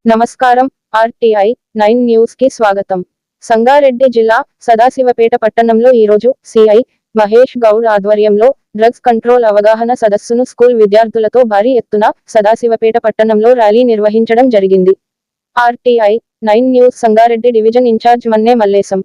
నమస్కారం. RTI 9 news కి స్వాగతం. సంగారెడ్డి జిల్లా సదాశివపేట పట్టణంలో ఈరోజు సిఐ మహేష్ గౌడ్ ఆధ్వర్యంలో డ్రగ్స్ కంట్రోల్ అవగాహన సదస్సును స్కూల్ విద్యార్థులతో భారీ ఎత్తున సదాశివపేట పట్టణంలో ర్యాలీ నిర్వహించడం జరిగింది. RTI 9 news Sangareddy division incharge Manne Mallesham.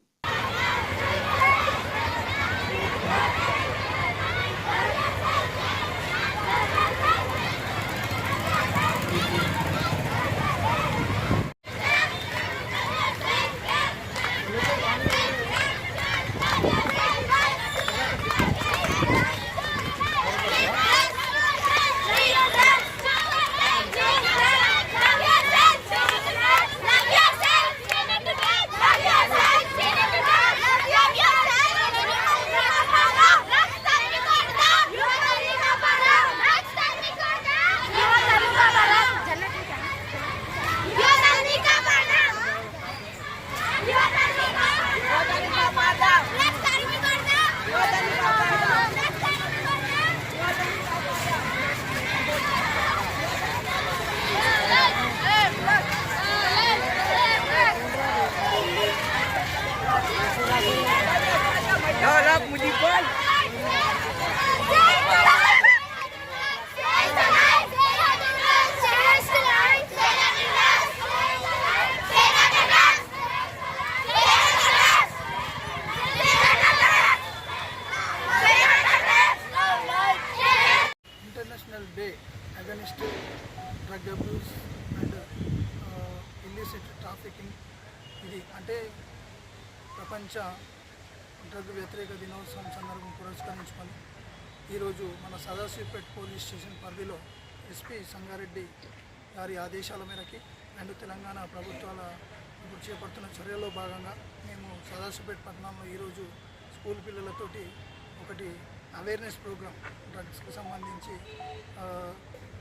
International day against drug abuse and illicit trafficking. ఇది అంటే ప్రపంచ డ్రగ్ వ్యతిరేక దినోత్సవం సందర్భం పురస్కరించుకొని ఈరోజు మన సదాశివపేట పోలీస్ స్టేషన్ పరిధిలో ఎస్పీ సంగారెడ్డి గారి ఆదేశాల మేరకి అండ్ తెలంగాణ ప్రభుత్వాల ఇప్పుడు చేపడుతున్న చర్యల్లో భాగంగా మేము సదాశివపేట పట్టణంలో ఈరోజు స్కూల్ పిల్లలతోటి ఒకటి అవేర్నెస్ ప్రోగ్రామ్ డ్రగ్స్కి సంబంధించి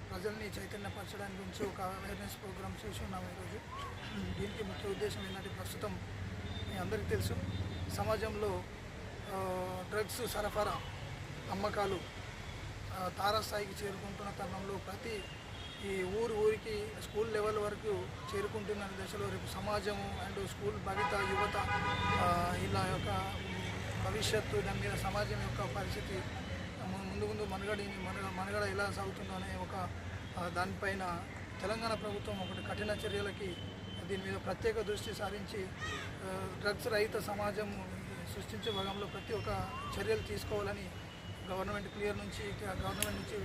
ప్రజల్ని చైతన్యపరచడానికి గురించి ఒక అవేర్నెస్ ప్రోగ్రామ్ చేసి ఉన్నాము ఈరోజు. దీనికి ముఖ్య ఉద్దేశం ఏంటంటే ప్రస్తుతం మీ అందరికీ తెలుసు సమాజంలో డ్రగ్స్ సరఫరా అమ్మకాలు తారాస్థాయికి చేరుకుంటున్న తరుణంలో ప్రతి ఈ ఊరికి స్కూల్ లెవెల్ వరకు చేరుకుంటున్న దశలో రేపు సమాజము అండ్ స్కూల్ భవిత యువత ఇలా యొక్క భవిష్యత్తు దాని మీద సమాజం యొక్క పరిస్థితి ముందు మనుగడ ఎలా సాగుతుందో అనే ఒక దానిపైన తెలంగాణ ప్రభుత్వం ఒకటి కఠిన చర్యలకి దీని మీద ప్రత్యేక దృష్టి సారించి డ్రగ్స్ రహిత సమాజం సృష్టించే భాగంలో ప్రతి ఒక్క చర్యలు తీసుకోవాలని గవర్నమెంట్ నుంచి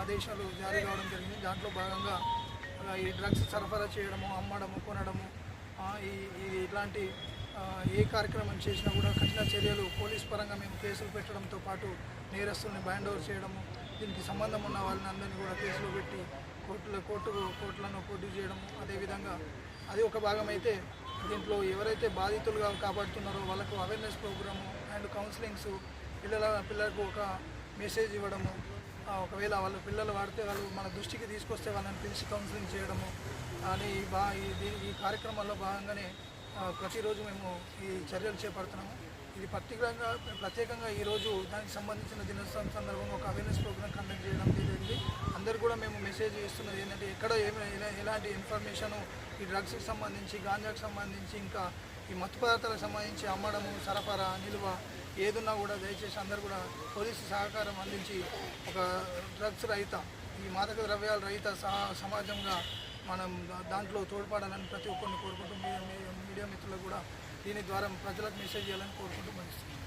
ఆదేశాలు జారీ కావడం జరిగింది. దాంట్లో భాగంగా ఈ డ్రగ్స్ సరఫరా చేయడము, అమ్మడము, కొనడము, ఇట్లాంటి ఏ కార్యక్రమం చేసినా కూడా కఠిన చర్యలు పోలీస్ పరంగా మేము కేసులు పెట్టడంతో పాటు నేరస్తుల్ని బ్యాండ్ ఓవర్ చేయడము, దీనికి సంబంధం ఉన్న వాళ్ళని అందరినీ కూడా కేసులో పెట్టి కోర్టులను ప్రొడ్యూస్ చేయడము. అదేవిధంగా అది ఒక భాగం అయితే దీంట్లో ఎవరైతే బాధితులుగా కాపాడుతున్నారో వాళ్ళకు అవేర్నెస్ ప్రోగ్రాము అండ్ కౌన్సిలింగ్స్, పిల్లలకు ఒక మెసేజ్ ఇవ్వడము, ఒకవేళ వాళ్ళ పిల్లలు వాడితే వాళ్ళు మన దృష్టికి తీసుకొస్తే వాళ్ళని పిలిచి కౌన్సిలింగ్ చేయడము అని ఈ కార్యక్రమాల్లో భాగంగానే ప్రతిరోజు మేము ఈ చర్యలు చేపడుతున్నాము. ఇది ప్రత్యేకంగా ఈరోజు దానికి సంబంధించిన దినోత్సవం సందర్భంగా ఒక అవేర్నెస్ ప్రోగ్రామ్ కండక్ట్ చేయడం జరిగింది. అందరు కూడా మేము మెసేజ్ ఇస్తున్నది ఏంటంటే ఎక్కడ ఎలాంటి ఇన్ఫర్మేషను ఈ డ్రగ్స్కి సంబంధించి, గాంజాకి సంబంధించి, ఇంకా ఈ మత్తు పదార్థాలకు సంబంధించి అమ్మడము, సరఫరా, నిల్వ ఏదున్నా కూడా దయచేసి అందరూ కూడా పోలీసు సహకారం అందించి ఒక డ్రగ్స్ రహిత, ఈ మాదక ద్రవ్యాల రహిత సమాజంగా మనం దాంట్లో తోడ్పడాలని ప్రతి ఒక్కరిని కోరుకుంటూ మీడియా మిత్రులకు కూడా దీని ద్వారా ప్రజలకు మెసేజ్ చేయాలని కోరుకుంటూ ముగిస్తున్నాం.